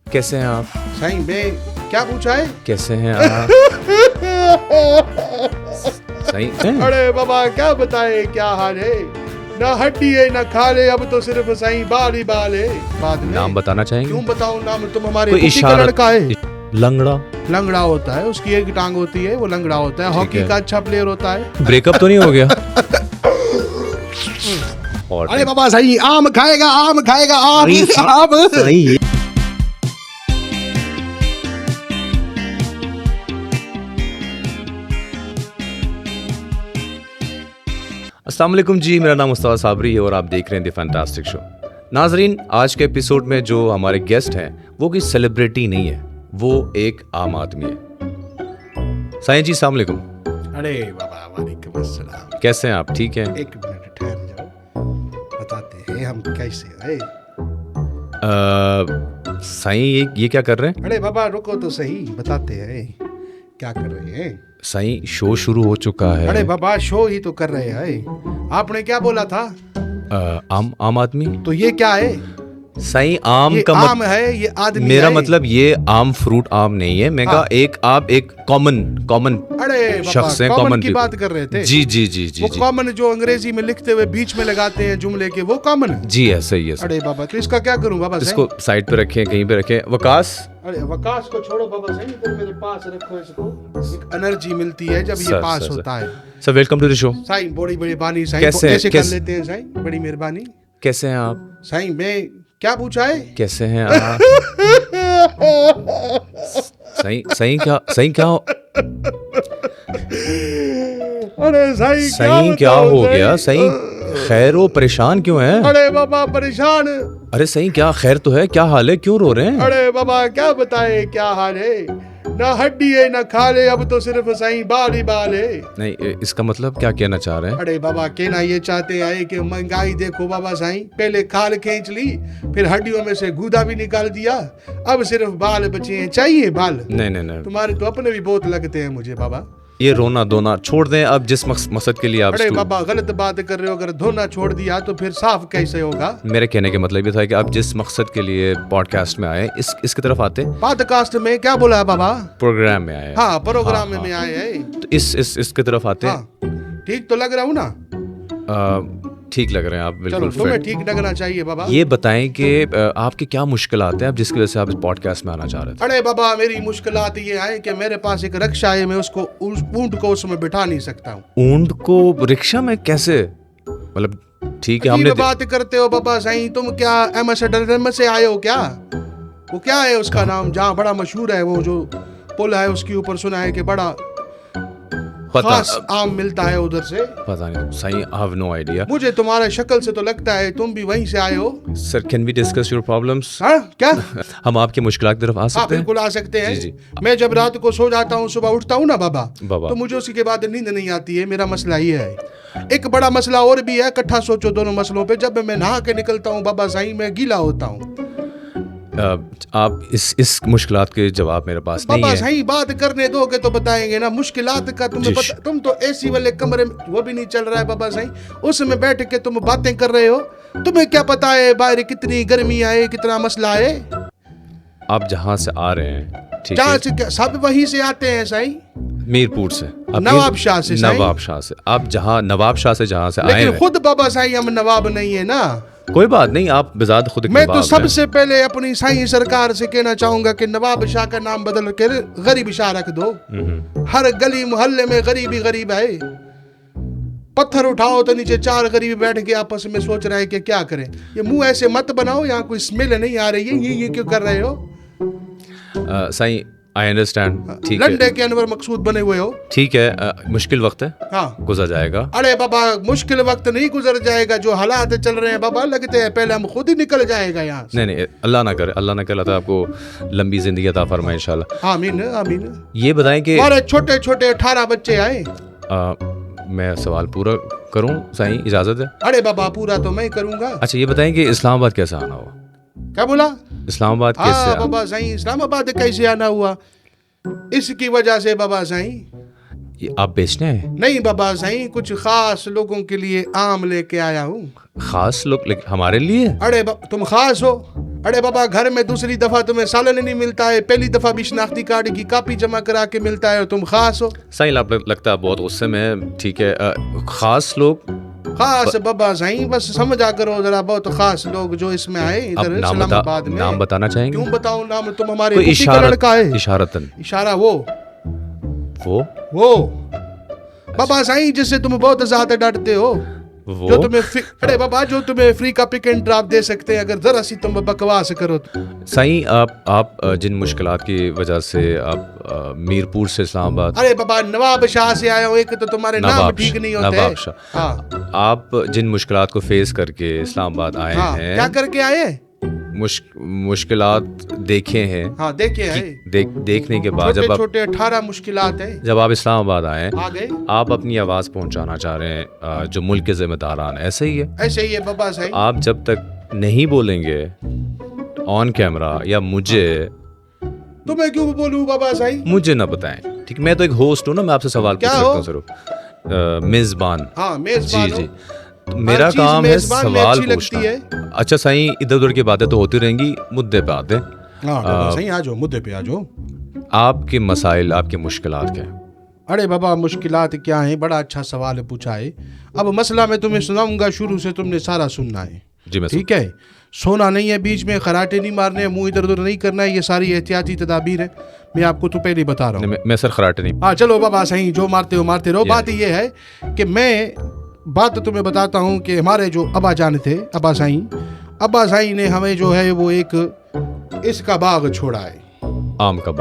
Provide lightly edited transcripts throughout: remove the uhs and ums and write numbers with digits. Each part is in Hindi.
कैसे हैं आप? साईं बे क्या पूछा है? कैसे हैं आप? सही हैं? अरे बाबा क्या बताए क्या हाल है, ना हड्डी है ना खाले, अब तो सिर्फ साईं बाल ही बाल है। बाद में नाम बताना चाहेंगे? क्यों बताऊं नाम, तुम हमारे कोई कुकी का इशारा? लड़का है। लंगड़ा? लंगड़ा होता है, उसकी एक टांग होती है, वो लंगड़ा होता है। हॉकी है। का अच्छा प्लेयर होता है। ब्रेकअप तो नहीं हो गया? और अरे बाबा साईं आम खाएगा, आम खाएगा, आम आम। सही। अस्सलाम वालेकुम जी, मेरा नाम मुस्तफा साबरी है और आप देख रहे हैं द फैंटास्टिक शो। नाजरीन, आज के एपिसोड में जो हमारे गेस्ट हैं वो कोई सेलिब्रिटी नहीं है, वो एक आम आदमी है। साईं जी अस्सलाम वालेकुम। अरे बाबा वालेकुम अस्सलाम। कैसे हैं आप? ठीक हैं? एक मिनट ठहर जाओ, बताते हैं हम कैसे आए। साईं ये क्या कर रहे हैं? अरे बाबा रुको तो सही, बताते हैं क्या कर रहे हैं। साईं शो शुरू हो चुका है। अरे बाबा शो ही तो कर रहे हैं। आपने क्या बोला था? आम आदमी? तो ये क्या है? साईं आम ये का आम है, ये आदमी मेरा है। मतलब ये आम फ्रूट आम नहीं है। मैं हाँ। कहा एक आप एक कॉमन अरे बाबा शख्स है, कॉमन कॉमन की बात कर रहे थे। जी जी जी जी वो जी कॉमन जो अंग्रेजी में लिखते हुए बीच में लगाते हैं जुमले के, वो कॉमन है। जी ऐसा ही है सर। अरे बाबा तो इसका क्या करूं बाबा साईं? इसको साइड पे रखें, कहीं पे रखें। वकास अरे वकास को छोड़ो बाबा साईं, इधर मेरे पास रखो इसको। एक एनर्जी मिलती है जब ये सर, पास सर, होता है। Sir welcome to the show. Sai बड़ी बड़ी बानी साईं, कैसे- कैसे कर कैसे- लेते हैं साईं, बड़ी मेहरबानी। कैसे हैं आप? साईं मैं क्या पूछा है? कैसे हैं आप? सही क्या हो? अरे साईं सही क्या बताऊं हो गया? सही खैर हो, परेशान क्यों हैं? अरे बाबा परेशान। अरे सही क्या खैर तो है? क्या हाल है? क्यों रो रहे हैं? अरे बाबा क्या बताए क्या हाल है, ना हड्डी है ना खाले, अब तो सिर्फ साईं बाल ही बाल है। नहीं, इसका मतलब क्या कहना चाह रहे हैं? अरे बाबा कहना ये चाहते हैं कि महंगाई देखो बाबा साईं, पहले खाल खींच ली, फिर हड्डियों में से गूदा भी निकाल दिया, अब सिर्फ बाल बचे हैं। चाहिए बाल? नहीं नहीं नहीं, तुम्हारे तो अपने भी बहुत लगते हैं मुझे बाबा। ये रोना धोना छोड़ दें अब। जिस मकसद के लिए आप अरे बाबा गलत बात कर रहे हो, अगर धोना छोड़ दिया तो फिर साफ कैसे होगा? मेरे कहने का मतलब ये था कि आप जिस मकसद के लिए पॉडकास्ट में आए, इसकी तरफ आते, पॉडकास्ट में क्या बोला है बाबा? प्रोग्राम में आए। हाँ प्रोग्राम हाँ, में आए हैं। तो इसकी तरफ आते। हाँ ठीक तो लग रहा हूँ ना? ठीक लग रहे हैं आप, चलो बिल्कुल तुम्हें फिट। ठीक लगना चाहिए बाबा। ये बताएं कि आपकी क्या मुश्किलात हैं अब जिसकी वजह से आप इस पॉडकास्ट में आना चाह रहे थे? अरे बाबा मेरी मुश्किलात ये है कि मेरे पास एक रक्षा है, मैं उसको उस ऊंट को उसमें बिठा नहीं सकता हूँ। ऊंट को रिक्शा में कैसे? मतलब ठीक है, हमने अजीब बात करते हो बाबा साईं, तुम क्या एम्स्टर्डम से आए हो क्या? वो क्या है उसका नाम जहाँ बड़ा मशहूर है, वो जो पुल है उसके ऊपर सुना है कि बड़ा खास आम मिलता है उधर से। पता नहीं सही, आई हैव नो आइडिया। मुझे तुम्हारे शक्ल से तो लगता है तुम भी वहीं से आए हो। Sir can we discuss your problems? हाँ क्या? हम आपकी मुश्किलात की तरफ आ हाँ सकते हैं? बिल्कुल आ सकते हैं। जी, जी। मैं जब रात को सो जाता हूँ, सुबह उठता हूँ ना बाबा, बाबा। तो मुझे उसी के बाद नींद नहीं आती है। मेरा मसला ये है। एक बड़ा मसला और भी है, इकट्ठा सोचो दोनों मसलों पे। जब मैं नहा के निकलता हूँ बाबा साईं, मैं गीला होता हूँ। आप इस मुश्किलात के जवाब मेरे पास नहीं बाबा है। साईं बात करने दोगे तो बताएंगे ना। मुश्किलात का तुम्हें जी, पता, तुम तो एसी वाले कमरे में, वो भी नहीं चल रहा है बाबा साईं, उसमें बैठ के तुम बातें कर रहे हो। तुम्हें क्या पता है बाहर कितनी गर्मी आए, कितना मसला है? आप जहाँ से आ रहे हैं, ठीक जहाँ है, से क्या सब वहीं से आते हैं साईं? मीरपुर से। आप नवाब शाह से साईं? नवाब शाह से। आप जहाँ नवाब शाह से जहाँ से आए लेकिन हैं, खुद बाबा साईं हम नवाब नहीं है ना। कोई बात नहीं, आप बेजाद खुद एक मैं तो नवाब हैं। सबसे पहले अपनी साईं सरकार से कहना चाहूंगा कि नवाब शाह का नाम बदल के गरीब शाह रख दो। हर गली मोहल्ले में गरीब ही गरीब है। पत्थर उठाओ तो नीचे चार गरीब बैठ के आपस में सोच रहे हैं कि क्या करें। ये मुंह ऐसे मत बनाओ, यहाँ कोई स्मेल नहीं आ रही है, ये क्यों कर रहे हो? साईं आई अंडरस्टैंड, ठीक है, लंडे के अनवर मकसूद बने हुए हो। ठीक है। मुश्किल वक्त है, हाँ गुजर जाएगा। अरे बाबा मुश्किल वक्त नहीं गुजर जाएगा, जो हालात चल रहे हैं बाबा, लगते हैं पहले हम खुद ही निकल जाएगा यहाँ से। नहीं नहीं, अल्लाह ना करे, अल्लाह ना करे, अल्लाह आपको लंबी जिंदगी अता फरमाए इंशाल्लाह। आमीन आमीन। ये बताएं कि हमारे छोटे छोटे 18 बच्चे आए। मैं सवाल पूरा करूं साईं, इजाजत है? अरे बाबा पूरा तो मैं करूंगा। अच्छा ये बताएं कि इस्लामाबाद कैसे आना हुआ? क्या बोला? इस्लामाबाद कैसे हाँ आना? बाबा साईं इस्लामाबाद कैसे आना हुआ? इसकी वजह से बाबा साईं ये आप बेचने हैं? नहीं बाबा सही, कुछ खास लोगों के लिए आम लेके आया हूँ। खास लोग हमारे लिए? अरे तुम खास हो? अरे बाबा घर में दूसरी दफा तुम्हें सालन नहीं मिलता है, पहली दफा भी शनाख्ती कार्ड की कॉपी जमा करा के मिलता है और तुम खास हो। सही लगता है बहुत गुस्से में। ठीक है, खास लोग खास बाबा सही, बस समझा करो जरा, बहुत खास लोग जो इसमें आए इधर इस्लामाबाद में। नाम बताना चाहेंगे? क्यों बताऊं नाम, तुम हमारे कोई कुटी का लड़का है। इशारतन इशारा वो बाबा साईं जिससे तुम बहुत ज्यादा डरते हो, जो तुम्हें अरे बाबा जो तुम्हें फ्री का पिक एंड ड्रॉप दे सकते हैं अगर जरा सी तुम बकवास करो तो। साईं आप जिन मुश्किलात की वजह से आप मीरपुर से इस्लामाबाद। अरे बाबा नवाब शाह से आया हूँ, एक तो तुम्हारे नाम ठीक नहीं होते। नवाब शाह। हाँ। आप जिन मुश्किलात को फेस करके इस्लामाबाद आए हैं, क्या करके आए? मुश्किलात देखे हैं। हाँ देखे हैं। देखने के बाद जब छोटे 18 मुश्किलात है, जब आप इस्लामाबाद आए आ गए, आप अपनी आवाज पहुंचाना चाह रहे हैं जो मुल्क के जिम्मेदारान। ऐसे ही है? ऐसे ही है बाबा सही। आप जब तक नहीं बोलेंगे ऑन कैमरा या मुझे, तो मैं क्यों बोलूं बाबा सही? मुझे ना बताएं, ठीक? मैं तो एक होस्ट हूँ ना, मैं आपसे सवाल पूछ सकता हूँ सिर्फ। मेजबान। हाँ मेजबान। जी। मेरा काम है सवाल पूछना। अच्छा साईं, इधर उधर की बातें तो होती रहेंगी, मुद्दे पे आते हैं। हाँ सही, आ जाओ मुद्दे पे आ जाओ। आपके मसाइल, आपकी मुश्किलात क्या है? अरे बाबा मुश्किलात क्या है, बड़ा अच्छा सवाल पूछा है। अब मसला मैं तुम्हें सुनाऊंगा, शुरू से तुमने सारा सुनना है। जी मैं ठीक है? सोना नहीं है बीच में, खराटे नहीं मारने, मुंह इधर उधर नहीं करना है, ये सारी एहतियाती तदाबीर है। मैं आपको तो पहले बता रहा हूँ। मैं सर खराटे नहीं। हाँ चलो बाबा सही, जो मारते हो मारते रहो। बात ये है कि मैं बात तुम्हें बताता हूँ कि हमारे जो अब्बा जान थे, अब्बा साईं ने हमें जो है वो एक इसका बाग छोड़ा है। आम का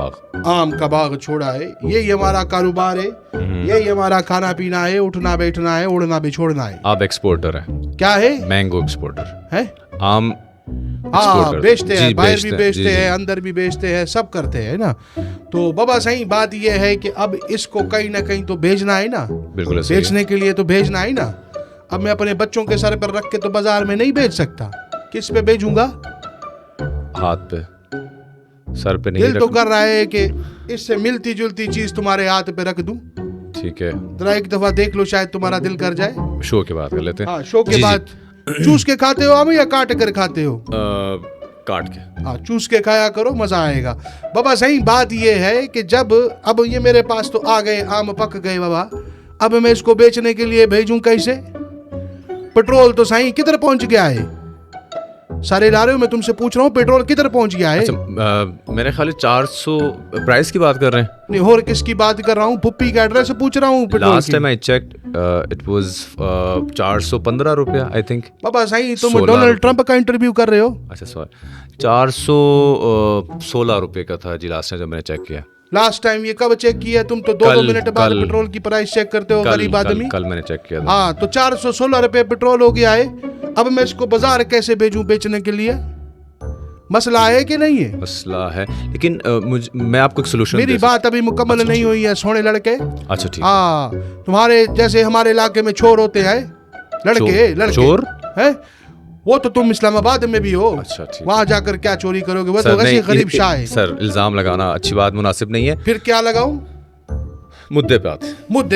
बाग छोड़ा है। यही हमारा कारोबार है, यही हमारा खाना पीना है, उठना बैठना है, उड़ना भी छोड़ना है। आप एक्सपोर्टर हैं? क्या है? मैंगो एक्सपोर्टर है। आम हाँ बेचते हैं, बाहर भी बेचते हैं, अंदर भी बेचते हैं, सब करते हैं ना। तो बाबा सही बात यह है कि अब इसको कहीं ना कहीं तो भेजना है ना। बिल्कुल, बेचने के लिए तो भेजना है ना। अब मैं अपने बच्चों के सर पर रख के तो बाजार में नहीं बेच सकता, किस पे भेजूंगा? हाथ पे, सर पे नहीं। दिल तो कर रहा है कि इससे मिलती जुलती चीज तुम्हारे हाथ पे रख दूं। ठीक है, जरा एक दफा देख लो, शायद तुम्हारा दिल कर जाए। शो के बाद कर लेते हैं। हाँ शो के बाद। चूस के खाते हो आम या काट कर खाते हो? काट के। हाँ चूस के खाया करो, मजा आएगा। बाबा सही बात ये है कि जब अब ये मेरे पास तो आ गए, आम पक गए बाबा, अब मैं इसको बेचने के लिए भेजूं कैसे? पेट्रोल तो सही किधर पहुंच गया है? सारे ला रहे हो, मैं तुमसे पूछ रहा हूँ पेट्रोल किधर पहुंच गया है? अच्छा, मेरे ख्याल 400 प्राइस की बात कर रहे हैं। नहीं, और किसकी बात कर रहा हूँ? पुप्पी का एड्रेस पूछ रहा हूँ। Last time I checked it was 415 रुपया आई थिंक। बाबा सही तुम डोनाल्ड ट्रंप का इंटरव्यू कर रहे हो? अच्छा सॉरी, 416 रुपये का था जी लास्ट टाइम जब मैंने चेक किया। लास्ट टाइम ये कब चेक किया तुम? तो 2 मिनट बाद पेट्रोल की प्राइस चेक करते हो गरीब आदमी। कल मैंने चेक किया था। हाँ तो 416 रुपये पेट्रोल हो गया है। अब मैं इसको बाजार कैसे भेजूं बेचने के लिए? मसला है कि नहीं है? मसला है, लेकिन मैं आपको एक सोल्यूशन। मेरी बात अभी मुकम्मल नहीं हुई है सोने लड़के। अच्छा ठीक। हाँ तुम्हारे जैसे हमारे इलाके में चोर होते हैं, लड़के चोर है, वो तो तुम इस्लामाबाद में भी हो। अच्छा ठीक। वहाँ जाकर क्या चोरी करोगे? वो तो वैसे गरीब शाह है। सर इल्जाम लगाना अच्छी बात मुनासिब नहीं है। फिर क्या लगाऊं? मुद्दे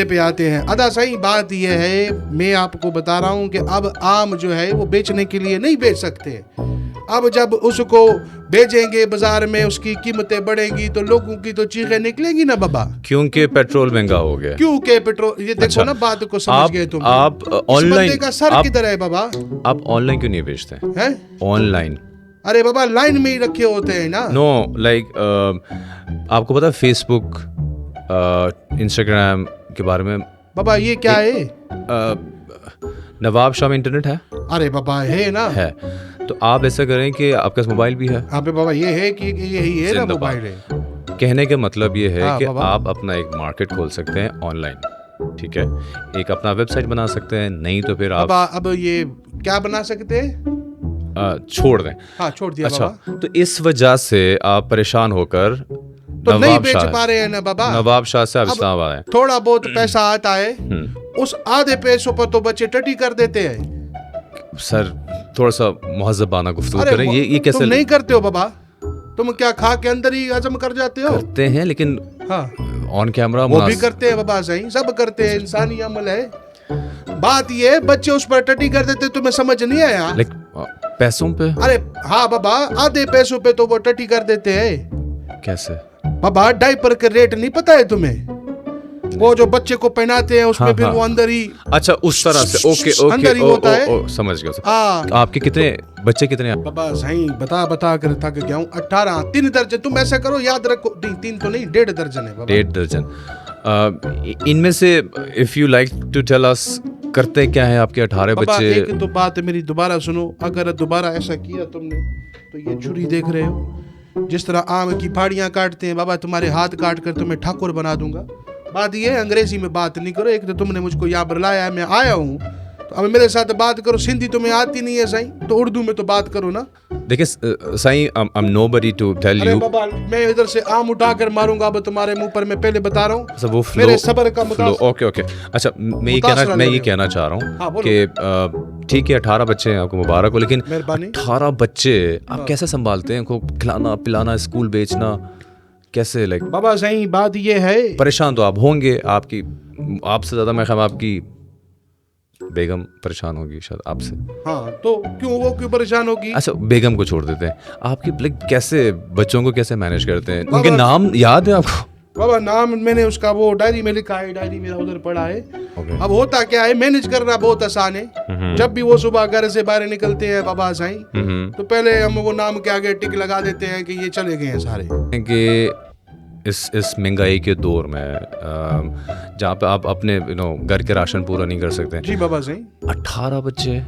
पे आते हैं। अदा सही बात यह है, मैं आपको बता रहा हूँ कि अब आम जो है वो बेचने के लिए नहीं बेच सकते। अब जब उसको बेचेंगे बाजार में, उसकी कीमतें बढ़ेंगी तो लोगों की तो चीखें निकलेंगी ना बाबा, क्योंकि पेट्रोल महंगा हो गया। क्योंकि पेट्रोल, ये देखो ना बात को समझ गए तुम। आप ऑनलाइन का सर किधर है बाबा? आप ऑनलाइन क्यों नहीं बेचते हैं? ऑनलाइन? अरे बाबा लाइन में ही रखे होते हैं ना। नो लाइक आपको पता है फेसबुक इंस्टाग्राम के बारे में? बाबा ये क्या है? नवाब शाह में इंटरनेट है? अरे बाबा है ना। है तो आप ऐसा करें कि आपके पास मोबाइल भी है। अबे बाबा ये है कि यही है ना मोबाइल है। कहने का मतलब ये है कि आप अपना एक मार्केट खोल सकते हैं ऑनलाइन, ठीक है? एक अपना वेबसाइट बना सकते हैं, नहीं तो फिर आप अब ये क्या बना सकते हैं? छोड़ दें। हाँ छोड़ दिया। अच्छा बाबा तो इस वजह से आप परेशान होकर तो नहीं बेच पा रहे हैं ना बाबा। नवाब शाह से आप इस्लामाबाद आए, थोड़ा बहुत पैसा आता है, उस आधे पैसों पर तो बच्चे टटी कर देते हैं। सर थोड़ा सा मुहज़्ज़बाना गुफ्तगू करें। ये कैसे? तुम नहीं करते हो बाबा? तुम क्या खा के अंदर ही हजम कर जाते हो? करते हैं लेकिन हाँ ऑन कैमरा वो भी करते हैं बाबा सही, सब करते हैं, इंसानी अमल है। बात ये बच्चे उस पर टटी कर देते, तुम्हें समझ नहीं आया? लाइक पैसों पे? अरे हाँ बाबा, आधे पैसों पे तो वो टटी कर देते हैं। कैसे बाबा डायपर के रेट नहीं पता है तुम्हें? वो जो बच्चे को पहनाते हैं उसमें हाँ, फिर हाँ। वो अंदर ही, अच्छा उस तरह से, ओके ओके, अंदर ही ओ, होता है। ओ, समझ गया। हाँ आपके कितने बच्चे, कितने हैं? बाबा सही बता बता कर थक गया हूँ। 18, 3 दर्जन। तुम ऐसा करो, याद रखो, 3 तो नहीं, 1.5 दर्जन है बाबा। 1.5 दर्जन। इनमें से if you like to tell us, करते क्या है आपके 18 बाबा बच्चे? एक तो बात मेरी दोबारा सुनो, अगर दोबारा ऐसा किया तुमने तो ये छुरी देख रहे हो, जिस तरह आम की फाड़ियां काटते हैं बाबा, तुम्हारे हाथ काट कर तुम्हें ठाकुर बना दूंगा। बात ये है, अंग्रेजी में बात नहीं करो। एक तो तुमने मुझको यहाँ पर लाया है, मैं आया हूँ, तो अब मेरे साथ बात करो। सिंधी तुम्हें आती नहीं है सही, तो उर्दू में तो बात करो ना। देखिए Sai, I am nobody to tell अरे यू। बाबा मैं इधर से आम उठा कर मारूंगा अब तुम्हारे मुंह पर, मैं पहले बता रहा हूँ। वो मेरे सबर का फ्लो, ओके ओके। अच्छा मैं ये कहना चाह रहा हाँ, हूँ बोलो। कि ठीक है 18 बच्चे हैं, आपको मुबारक हो, लेकिन मेहरबानी। 18 बच्चे आप कैसे संभालते हैं? उनको खिलाना पिलाना, स्कूल भेजना, कैसे? लाइक बाबा सही बात ये है, परेशान तो आप होंगे, आपसे ज्यादा मैं ख्याल आपकी बेगम परेशान होगी शायद आपसे। हाँ तो क्यों, वो क्यों परेशान होगी? अच्छा बेगम को छोड़ देते हैं, आपकी लाइक कैसे बच्चों को कैसे मैनेज करते हैं? बाबा- उनके नाम याद है आपको? बाबा नाम मैंने उसका वो डायरी में लिखा है, डायरी मेरा उधर पड़ा है। Okay. अब होता क्या है, मैनेज करना बहुत आसान है। जब भी वो सुबह घर से बाहर निकलते हैं बाबा साईं, तो पहले हम वो नाम के आगे टिक लगा देते हैं कि ये चले गए हैं सारे। कि इस महंगाई के दौर में जहाँ पे आप अपने घर के राशन पूरा नहीं कर सकते, जी बाबा साईं। 18 बच्चे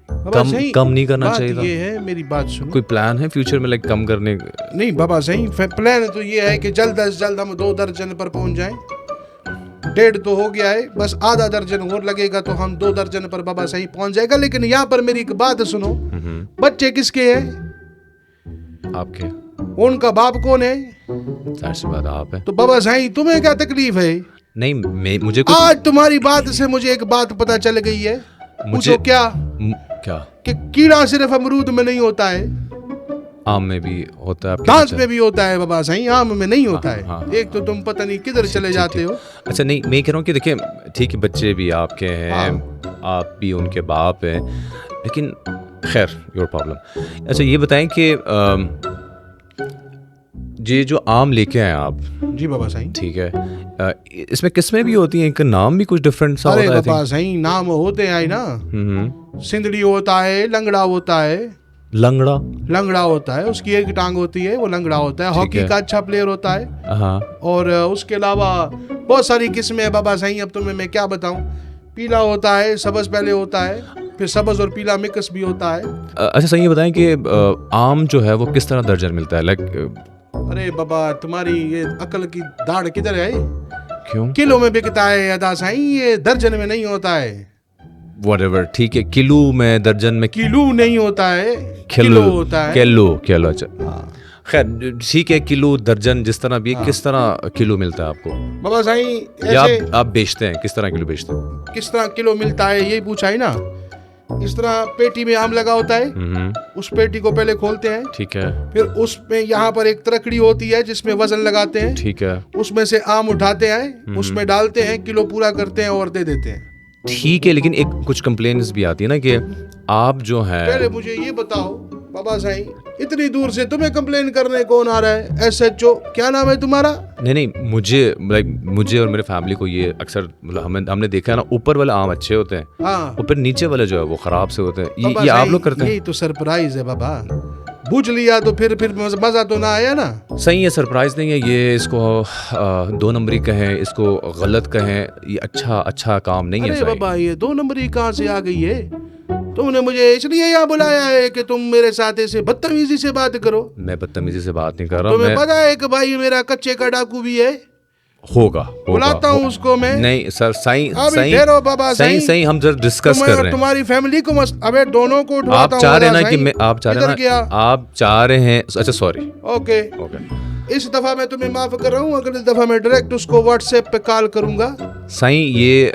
बाबा साईं, कम नहीं करना बात चाहिए था? ये है, मेरी बात सुनो। कोई प्लान है फ्यूचर में लाइक कम करने? नहीं बाबा साईं, प्लान तो ये है कि जल्द से जल्द हम 2 दर्जन पर पहुंच जाएं। 1.5 तो हो गया है, बस आधा दर्जन और लगेगा तो हम 2 दर्जन पर बाबा साईं पहुंच जाएगा। लेकिन यहाँ पर मेरी एक बात सुनो, बच्चे किसके हैं? आपके। उनका बाप कौन है? जाहिर सी बात आप है। तो बाबा साईं तुम्हें क्या तकलीफ है? नहीं मुझे कुछ आज तुम्हारी बात से मुझे एक बात पता चल गई है। पूछो क्या? क्या? कि कीड़ा सिर्फ अमरूद में नहीं होता है, आम में भी होता है, आपके घास बच्चे? में भी होता है बाबा साईं, आम में नहीं होता है। हाँ। एक तो तुम पता नहीं किधर चले जाते हो। अच्छा नहीं, मैं कह रहा हूँ कि देखिए ठीक है बच्चे भी आपके हैं, आप भी उनके बाप हैं, लेकिन खैर योर प्रॉब्लम। अच्छा ये बताएं कि ये जो आम लेके आए आप, जी बाबा साईं। ठीक है, इसमें किस्में भी होती हैं, इनका नाम भी कुछ डिफरेंट सा अरे होता है? बाबा साईं नाम होते हैं ना, सिंदड़ी होता है, लंगड़ा होता है। लंगड़ा होता है, उसकी एक टांग होती है, वो लंगड़ा होता है। हॉकी का अच्छा प्लेयर होता है। हाँ। और उसके अलावा बहुत सारी किस्में है बाबा साईं, अब तुम्हें मैं क्या बताऊं। पीला होता है, सबज पहले होता है, फिर सबज और पीला मिक्स भी होता है। अच्छा सही ये बताएं कि आम जो है वो किस तरह दर्जन मिलता है? लाइक अरे बाबा तुम्हारी ये अकल की दाढ़ किधर है? क्यों? किलो में बिकता है अदा साईं, ये दर्जन में नहीं होता है। व्हाटएवर, ठीक है, किलो में, दर्जन में? किलो नहीं होता है, किलो होता है। किलो अच्छा। खैर ठीक है, किलो दर्जन जिस तरह भी, किस तरह किलो मिलता है आपको? बाबा साईं या ऐसे आप बेचते हैं, किस तरह किलो बेचते हैं? किस तरह किलो मिलता है यही पूछा है ना। इस तरह पेटी में आम लगा होता है, उस पेटी को पहले खोलते हैं, ठीक है, फिर उसमें यहाँ पर एक तरकड़ी होती है जिसमें वजन लगाते हैं, ठीक है, उसमें से आम उठाते हैं, उसमें डालते हैं, किलो पूरा करते हैं और दे देते हैं। ठीक है। लेकिन एक कुछ कंप्लेंट्स भी आती है ना कि आप जो है, पहले मुझे ये बताओ बाबा साईं, इतनी दूर से तुम्हें कंप्लेन करने कौन आ रहा है? SHO क्या नाम है तुम्हारा? नहीं मुझे और मेरे फैमिली को ये अक्सर मतलब हमने देखा है ना, ऊपर वाले आम अच्छे होते हैं, हाँ ऊपर नीचे वाले जो है वो खराब से होते हैं। बाबा ये आप साईं, लोग करते हैं? यही तो सरप्राइज है बाबा। बुझ लिया तो फिर मजा तो ना आया ना। सही है, सरप्राइज नहीं है ये, इसको 2 नंबरी कहें, इसको गलत कहें, ये अच्छा काम नहीं है। अरे सही बाबा ये 2 नंबरी कहाँ से आ गई है? तुमने मुझे इसलिए यहाँ बुलाया है कि तुम मेरे साथ ऐसे बदतमीजी से बात करो? मैं बदतमीजी से बात नहीं कर रहा। तुम्हें पता है कि भाई मेरा कच्चे का डाकू भी है? होगा बुलाता हूँ उसको मैं। नहीं सर, सही बाबा सही हम जरा डिस्कस कर रहे हैं। तुम्हारी फैमिली को अबे दोनों को उठवाता आप हूँ। चाह रहे हैं ना कि आप चाह रहे हैं, अच्छा सॉरी, ओके ओके। इस दफा मैं तुम्हें माफ कर रहा हूँ, अगली दफा मैं डायरेक्ट उसको व्हाट्सएप पे कॉल करूंगा। साईं ये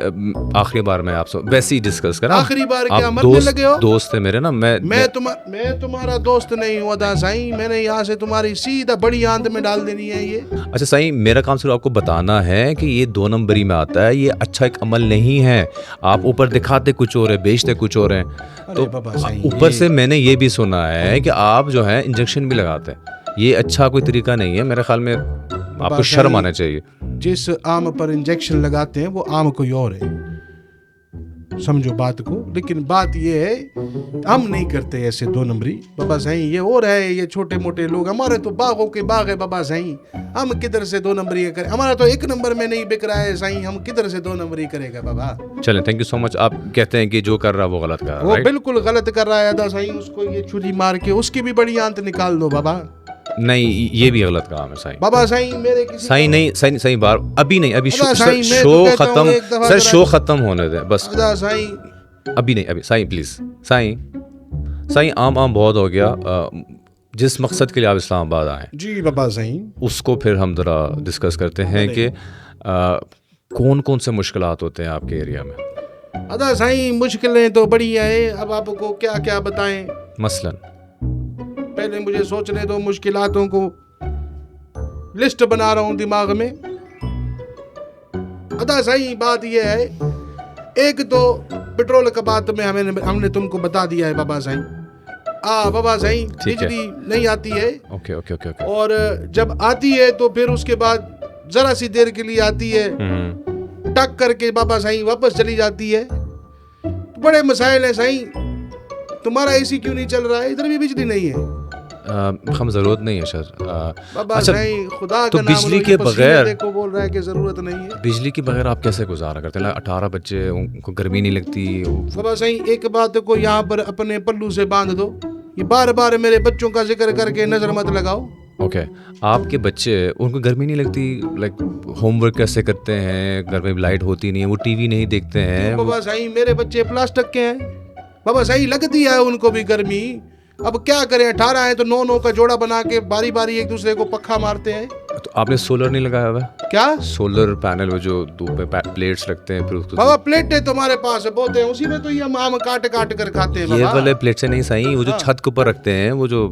आखिरी बार मैं आपसे वैसे ही डिस्कस करा। आखिरी बार क्या आप मरने लगे हो? दोस्त है मेरे ना। मैं तुम्हारा दोस्त नहीं हूँ अदा साईं, मैंने यहाँ से तुम्हारी सीधा बड़ी आंत में डाल देनी है ये। अच्छा साईं, मेरा काम सिर्फ आपको बताना है कि ये 2 नंबरी में आता है, ये अच्छा एक अमल नहीं है। आप ऊपर दिखाते कुछ और है, बेचते कुछ और हैं। तो बाबा साईं, ऊपर से मैंने ये भी सुना है कि आप जो है इंजेक्शन भी लगाते हैं। ये अच्छा कोई तरीका नहीं है, मेरे ख्याल में आपको शर्म आना चाहिए। जिस आम पर इंजेक्शन लगाते हैं वो आम कोई और है, समझो बात को। लेकिन बात ये है हम नहीं करते ऐसे 2 नंबरी बाबा साईं। ये और है, ये छोटे मोटे लोग, हमारे तो बागों के बाग है बाबा साईं। हम किधर से 2 नंबरी करें? हमारा तो 1 नंबर में नहीं बिक रहा है साईं, हम किधर से 2 नंबरी करेगा बाबा? चलें, थैंक यू सो मच। आप कहते हैं कि जो कर रहा है वो गलत कर रहा है, वो राइट? बिल्कुल गलत कर रहा है अदा साईं, उसको ये छुरी मार के उसकी भी बड़ी आंत निकाल दो बाबा। नहीं, ये भी गलत काम है साईं। बाबा साईं मेरे किसी साईं नहीं, साईं बार अभी नहीं, अभी अदा साईं, मैं शो तो कहता हूँ खत्म, एक दफा सर जरा- शो खत्म होने दें बस। अदा साईं अभी नहीं, अभी साईं प्लीज। साईं आम बहुत हो गया। जिस मकसद के लिए आप इस्लामाबाद आए जी बाबा साईं, उसको फिर हम ज़रा डिस्कस करते हैं कि कौन कौन से मुश्किलात होते हैं आपके एरिया में। अदा साईं मुश्किलें तो बड़ी है, अब आपको क्या क्या बताएं। मसलन पहले मुझे सोचने दो मुश्किलातों को, लिस्ट बना रहा हूं दिमाग में। अदा सही बात यह है, एक तो पेट्रोल का बात में हमने तुमको बता दिया है बाबा साईं। बाबा साईं, ठीक है। बिजली नहीं आती है, ओके ओके ओके ओके। और जब आती है तो फिर उसके बाद जरा सी देर के लिए आती है, टक करके बाबा साईं वापस चली जाती है। तो बड़े मसाइल है साईं। तुम्हारा एसी क्यों नहीं चल रहा है? इधर भी बिजली नहीं है हम ज़रूरत नहीं है सर। बाबा अच्छा, साईं, खुदा तो का नाम बिजली लो, के ये पसीने बगैर- देखो बोल रहा है कि जरूरत नहीं है। बिजली के बगैर आप कैसे गुजारा करते हैं? 18 बच्चे, उनको गर्मी नहीं लगती? बाबा साईं, एक बात को यहाँ पर अपने पल्लू से बांध दो, ये बार बार मेरे बच्चों का जिक्र करके नजर मत लगाओ। ओके आपके बच्चे, उनको गर्मी नहीं लगती? लाइक होमवर्क कैसे करते हैं? घर में लाइट होती नहीं है, वो टीवी नहीं देखते हैं? बाबा साईं, मेरे बच्चे प्लास्टिक के हैं बाबा साईं, लगती है उनको भी गर्मी। अब क्या करें, 18 है तो 9 का जोड़ा बना के बारी बारी एक दूसरे को पक्का मारते हैं। तो आपने सोलर नहीं लगाया हुआ? क्या सोलर पैनल, वो जो धूप पे प्लेट्स लगते हैं, फिर उसको बाबा प्लेटें तुम्हारे पास बहुत है, उसी में तो ये हम आम काट काट कर खाते हैं ये बाबा। वाले प्लेट से नहीं सही, वो जो छत के ऊपर रखते हैं, वो जो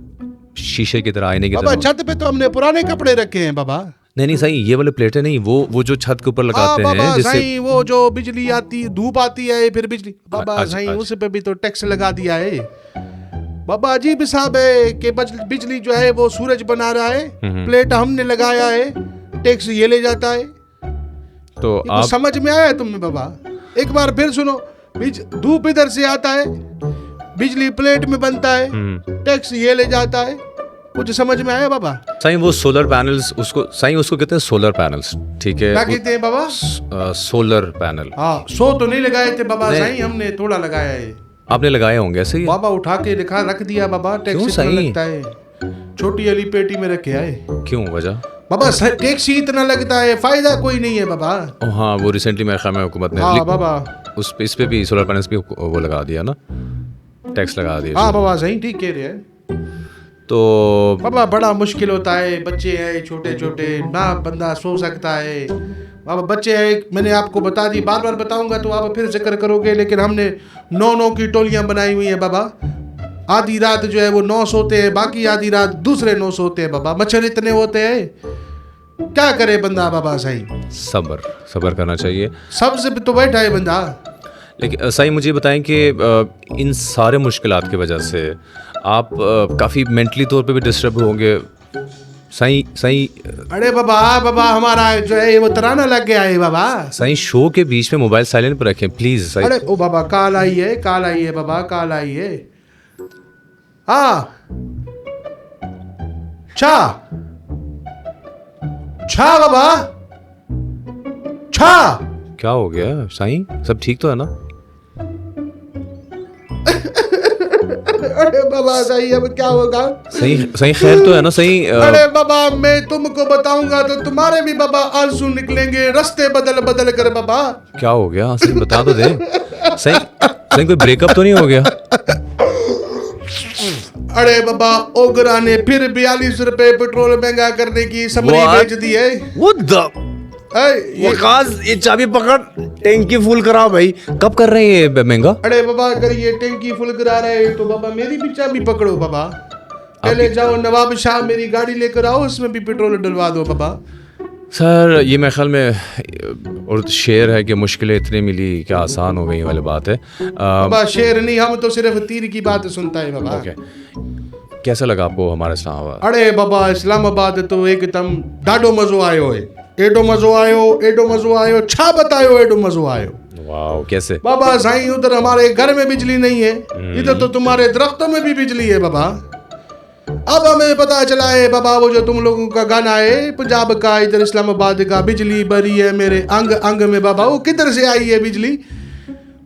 शीशे की तरह, आईने की बाबा तरह। छत पे तो हमने पुराने कपड़े रखे हैं बाबा। नहीं सही, ये वाले प्लेटें नहीं, वो जो छत के ऊपर लगाते बाबा हैं जिससे। साईं, वो जो बिजली आती, धूप आती है फिर बिजली, बाबा अच्छा, साईं अच्छा। उस पे भी तो टैक्स लगा दिया है बाबा। अजीब साहब है कि बिजली जो है वो सूरज बना रहा है, प्लेट हमने लगाया है, टैक्स ये ले जाता है। तो ये आप कुछ समझ में आया तुम्हें बाबा? एक बार फिर सुनो, धूप इधर से आता है, बिजली प्लेट में बनता है, टैक्स ये ले जाता है। कुछ समझ में आया बाबा? सही, वो सोलर पैनल्स, उसको सही उसको कहते हैं सोलर पैनल्स, ठीक है? क्या कहते हैं बाबा? Solar panel. हाँ, 100 तो नहीं लगाए थे बाबा नहीं। साईं, हमने थोड़ा लगाया है। आपने लगाए होंगे ऐसे ही? बाबा उठा के रख दिया बाबा, क्यों टैक्सी इतना सही? लगता है, छोटी वाली पेटी में रखे आए क्यों, वजह? बाबा। टैक्सी इतना लगता है, फायदा कोई नहीं है बाबा। ओ हाँ, वो रिसेंटली मेरे ख्याल में हुकूमत ने हाँ बाबा, इस पे भी सोलर पैनल्स पे वो लगा दिया ना, टैक्स लगा दिया। हाँ बाबा सही ठीक कह रहे हैं तो बाबा। बड़ा मुश्किल होता है, बच्चे हैं छोटे छोटे, ना बंदा सो सकता है बाबा। बच्चे हैं, मैंने आपको बता दी, बार बार बताऊंगा तो आप फिर जिक्र करोगे, लेकिन हमने 9 की टोलियां बनाई हुई है बाबा। आधी रात जो है वो 9 सोते हैं, बाकी आधी रात दूसरे 9 सोते हैं बाबा। मच्छर इतने होते हैं, क्या करे बंदा बाबा सही। सब्र करना चाहिए। सबसे तो बैठा है बंदा। लेकिन सही मुझे बताएं कि इन सारे मुश्किलात की वजह से आप काफ़ी मेंटली तौर पे भी डिस्टर्ब होंगे। सही अरे बाबा हमारा जो है वो तराना लग गया है बाबा। सही, शो के बीच में मोबाइल साइलेंट पर रखें प्लीज। सही, अरे ओ बाबा, काल आई है बाबा, काल आई है। हाँ, छा बाबा, छा। क्या हो गया साईं, सब ठीक तो है ना? अरे बाबा सही, अब क्या होगा? सही खैर तो है ना? सही अरे बाबा, मैं तुमको बताऊंगा तो तुम्हारे भी बाबा आंसू निकलेंगे, रास्ते बदल बदल कर बाबा। क्या हो गया? सही बता तो दे। सही कोई ब्रेकअप तो नहीं हो गया? अरे बाबा ओगरा ने फिर 42 रुपए पेट्रोल महंगा करने की समरी What? बेच दी है। What the? ये ये चाबी पकड़, टैंकी फुल कराओ भाई। कब कर रहे हैं ये महंगा? अरे बाबा अगर ये टैंकी फुल करा रहे हैं तो बाबा मेरी भी चाबी पकड़ो बाबा। पहले जाओ नवाब शाह मेरी गाड़ी लेकर आओ, उसमें भी पेट्रोल डलवा दो बाबा। सर ये मेरे ख्याल में और शेर है कि मुश्किलें इतनी मिली क्या आसान हो गई वाली बात है। बाबा शेर नहीं, हम तो सिर्फ तीर की बात सुनता है बाबा। ओके, कैसा लगा आपको हमारा इस्लामाबाद? अरे बाबा इस्लामाबाद तो एकदम ॾाढो मज़ो आयो है। एडो मज़ो आयो छा बतायो, एडो मज़ो आयो। वाह, कैसे? बाबा साईं उधर हमारे घर में बिजली नहीं है, इधर तो तुम्हारे दरख्तों में भी बिजली है बाबा। अब हमें पता चला है बाबा वो जो तुम लोगों का गाना है पंजाब का, इधर इस्लामाबाद का, बिजली बरी है मेरे अंग अंग में बाबा, वो किधर से आई है बिजली?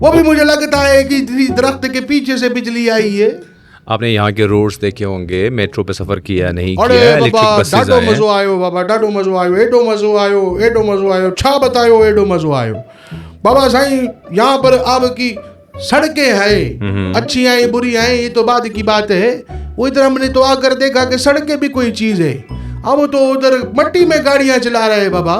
वो भी मुझे लगता है कि दरख्त के पीछे से बिजली आई है। आपने यहाँ के रोड्स देखे होंगे, मेट्रो पे सफर किया नहीं अरे किया, बाबा इलेक्ट्रिक बसेस ॾाढो आए हैं। मज़ो आयो बाबा, ॾाढो मज़ो आयो, एडो मज़ो आयो छा बतायो, एडो मज़ो आयो बाबा साईं। यहाँ पर आपकी सड़कें हैं, अच्छी हैं बुरी हैं, ये तो बाद की बात है। वो इधर हमने तो आकर देखा कि सड़कें भी कोई चीज़ है, हम तो उधर मट्टी में गाड़ियाँ चला रहे हैं बाबा।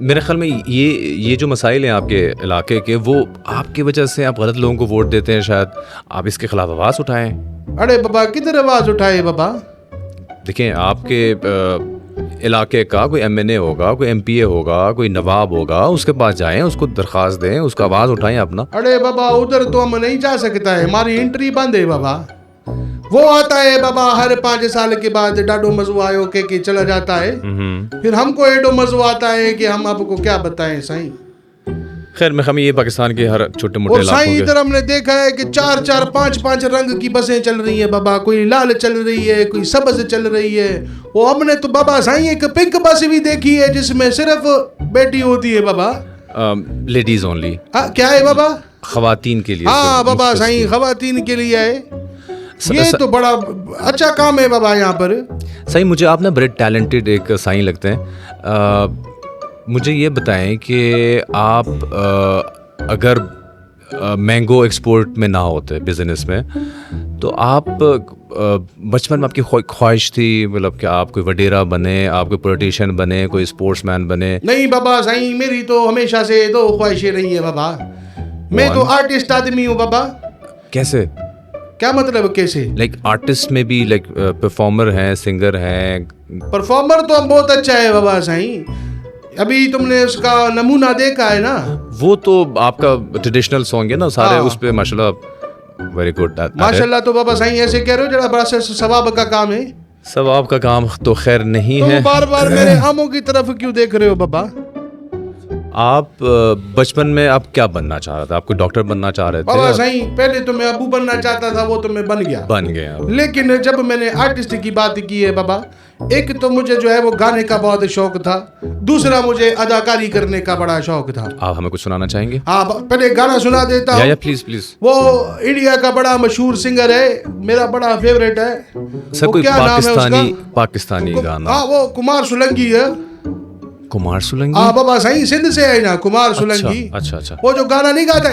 मेरे ख्याल में ये जो मसाइल हैं आपके इलाके के, वो आपकी वजह से आप गलत लोगों को वोट देते हैं। शायद आप इसके खिलाफ आवाज़ उठाएं। अरे बाबा किधर आवाज़ उठाए बाबा? देखें, आपके इलाके का कोई एमएनए होगा, कोई एमपीए होगा, कोई नवाब होगा, उसके पास जाएं, उसको दरख्वास्त दें, उसका आवाज़ उठाएं अपना। अरे बाबा उधर तो हम नहीं जा सकता है, हमारी एंट्री बंद है बाबा। वो आता है बाबा हर 5 साल के बाद, डाडो मज़ो आयो के चला जाता है, फिर हमको एडो मज़ो आता है कि हम आपको क्या बताएं साईं। खैर मैं हम ये पाकिस्तान के हर छोटे मोटे और साईं इलाकों इधर हमने देखा है कि 4-4, 5-5 रंग की बसें चल रही है बाबा, कोई लाल चल रही है, कोई सब्ज चल रही है। वो हमने तो बाबा साईं एक पिंक बस भी देखी है जिसमें सिर्फ बेटी होती है बाबा, लेडीज ओनली, क्या है बाबा? खवातीन के लिए। हाँ बाबा साईं खवातीन के लिए है। ये तो बड़ा अच्छा काम है बाबा यहाँ पर। सही, मुझे आप ना बड़े टैलेंटेड एक साईं लगते हैं। मुझे ये बताएं कि आप अगर मैंगो एक्सपोर्ट में ना होते बिजनेस में, तो आप बचपन में आपकी ख्वाहिश थी, मतलब कि आप कोई वडेरा बने, आप कोई पॉलिटिशियन बने, कोई स्पोर्ट्समैन बने? नहीं बाबा साईं, मेरी तो हमेशा से दो ख्वाहिशें रही है बाबा। मैं तो आर्टिस्ट आदमी हूँ बाबा। कैसे? क्या मतलब कैसे? लाइक आर्टिस्ट में भी लाइक परफॉर्मर हैं, सिंगर हैं। परफॉर्मर तो हम बहुत अच्छा है बाबा साईं, अभी तुमने उसका नमूना देखा है ना? वो तो आपका ट्रेडिशनल सॉन्ग है ना सारे, उस पे माशाल्लाह वेरी गुड। माशाल्लाह तो बाबा साईं ऐसे कह रहे हो, जरा बड़ा सवाब का काम है। सवाब का काम तो खैर नहीं तो है। बार बार मेरे आमों की तरफ क्यों देख रहे हो बाबा? आप बचपन में आप क्या बनना चाह रहे थे? आप कोई डॉक्टर बनना चाह रहे थे? बाबा साईं पहले तो मैं अबू बनना चाहता था, वो तो मैं बन गया। बन गए आप। लेकिन जब मैंने आर्टिस्ट की बात की है बाबा, एक तो मुझे जो है वो गाने का बहुत शौक था, दूसरा मुझे अदाकारी करने का बड़ा शौक था। आप हमें कुछ सुनाना चाहेंगे? हाँ पहले गाना सुना देता हूँ। Please please. वो इंडिया का बड़ा मशहूर सिंगर है, मेरा बड़ा फेवरेट है। सर वो कोई क्या नाम है उसका? पाकिस्तानी गाना? हाँ वो कुमार सोलंकी है। कुमार सोलंकी? हाँ बाबा साईं सिंध से है ना कुमार सोलंकी। अच्छा। वो जो गाना नहीं गाता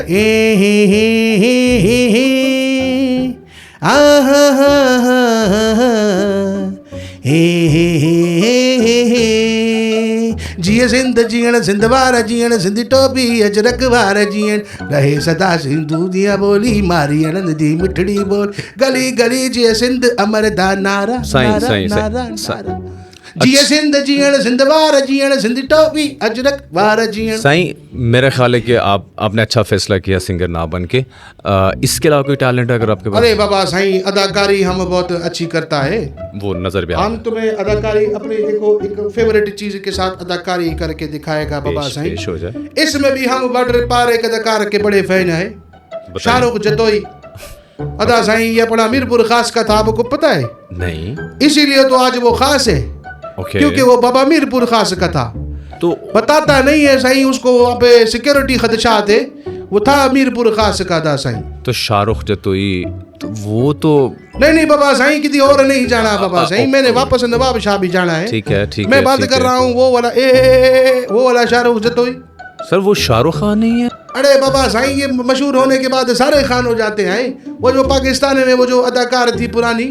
जिए सिंध जीण सिंध वार जीण सिंधी टोपी अजरक वार जीण रहे सदा सिंधु दिया बोली मारी आनंद दी मिठड़ी बोल गली गली जिए सिंध अमर दा नारा नारा जिए सिंध जीण सिंध वार जीण सिंधी टोपी अजरक वार जीण। साईं मेरा ख्याल है कि आपने अच्छा फैसला किया सिंगर ना बन के। इसके अलावा कोई टैलेंट है अगर आपके पास? अरे बाबा साईं अदाकारी हम बहुत अच्छी करता है, वो नजर भी हम तुम्हें अदाकारी अपने देखो एक फेवरेट चीज के साथ अदाकारी करके दिखाएगा बाबा साईं। हो जाए। इसमें भी हम बॉर्डर पार एक अदाकार के बड़े फैन है, शाहरुख जतोई। अदा साईं ये अपना मीरपुर खास का था, आपको पता है? नहीं। इसीलिए तो आज वो खास है, क्योंकि वो बाबा मीरपुर खास का था। तो बताता नहीं है साईं, उसको वहाँ पे सिक्योरिटी खदशा थे, वो था मीरपुर खास का था साईं। तो शाहरुख जतोई तो वो तो नहीं बाबा साईं किसी और नहीं जाना बाबा साईं, मैंने वापस नवाब शाह भी जाना है। ठीक है मैं बात कर रहा हूँ वो वाला शाहरुख जतोई। सर वो शाहरुख खान नहीं है? अरे बाबा साईं, ये मशहूर होने के बाद सारे खान हो जाते हैं। वो जो पाकिस्तान में वो जो अदाकार थी पुरानी,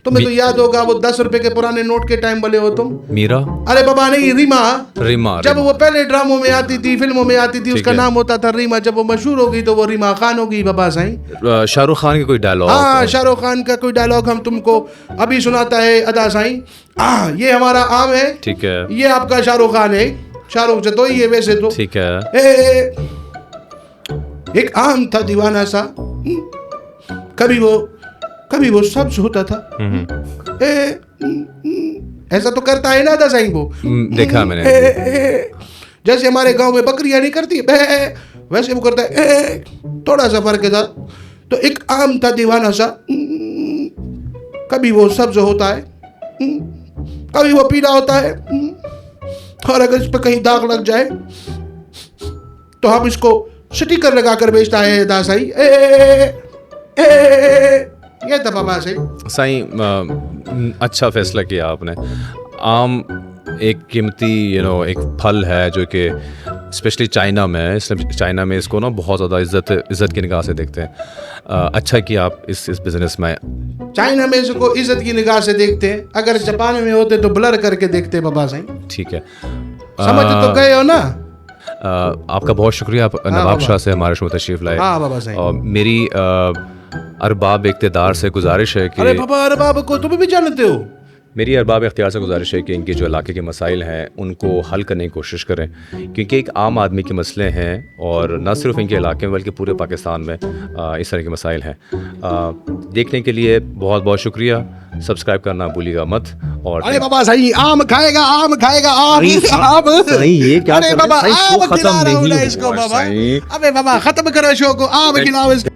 तुम्हें तो याद होगा, वो 10 रुपए के पुराने नोट के टाइम वाले हो तुम। मीरा? अरे बाबा नहीं, रीमा। रीमा। जब वो पहले ड्रामों में आती थी, फिल्मों में आती थी, उसका नाम होता था रीमा। जब वो मशहूर हो गई तो वो रीमा खान हो गई बाबा साईं। शाहरुख खान के कोई डायलॉग? हाँ, शाहरुख खान का कोई डायलॉग हम तुमको अभी सुनाता है अदा साईं। ये हमारा आम है, ठीक है, ये आपका शाहरुख खान है। शाहरुख से तो ये वैसे तो ठीक है। एक आम था दीवाना सा, कभी वो सब्ज होता था। ऐसा तो करता है ना अदा साईं वो, देखा मैंने। जैसे हमारे गांव में बकरियां नहीं करती वैसे वो करता है। थोड़ा सा फर्क था। तो एक आम था दीवाना सा, कभी वो सब्ज होता है, कभी वो पीला होता है, और अगर इस पर कहीं दाग लग जाए तो हम इसको स्टिकर लगा कर बेचता है दासाई। ये था बाबा साईं, अच्छा फैसला किया आपने। आम एक कीमती एक फल है जो कि स्पेशली चाइना में, इसलिए चाइना में इसको ना बहुत ज़्यादा इज़्ज़त की निगाह से देखते हैं। अच्छा कि आप इस बिज़नेस में। चाइना में इसको इज्जत की निगाह से देखते हैं, अगर जापान में होते तो ब्लर करके देखते बाबा साईं। ठीक है, समझ तो गए हो ना। आपका बहुत शुक्रिया, आप नवाब शाह से हमारे शो तशरीफ लाए। हाँ बाबा साईं। मेरी अरबाब इख्तियार से गुजारिश है कि, अरे बाबा, अरबाब को तुम भी जानते हो? मेरी अरबाब इख्तियार से गुजारिश है कि इनके जो इलाके के मसाइल हैं उनको हल करने की कोशिश करें, क्योंकि एक आम आदमी के मसले हैं और न सिर्फ इनके इलाके में बल्कि पूरे पाकिस्तान में इस तरह के मसाइल हैं। देखने के लिए बहुत बहुत शुक्रिया। सब्सक्राइब करना भूलिएगा मत। और अरे बाबा साईं, आम खाएगा, आम खाएगा, आम। ये क्या? अरे बाबा, आम खत्म खिला रहा हूँ नहीं इसको बाबा। साईं। अबे बाबा, खत्म करो शो को, आम खिलाओ इसको।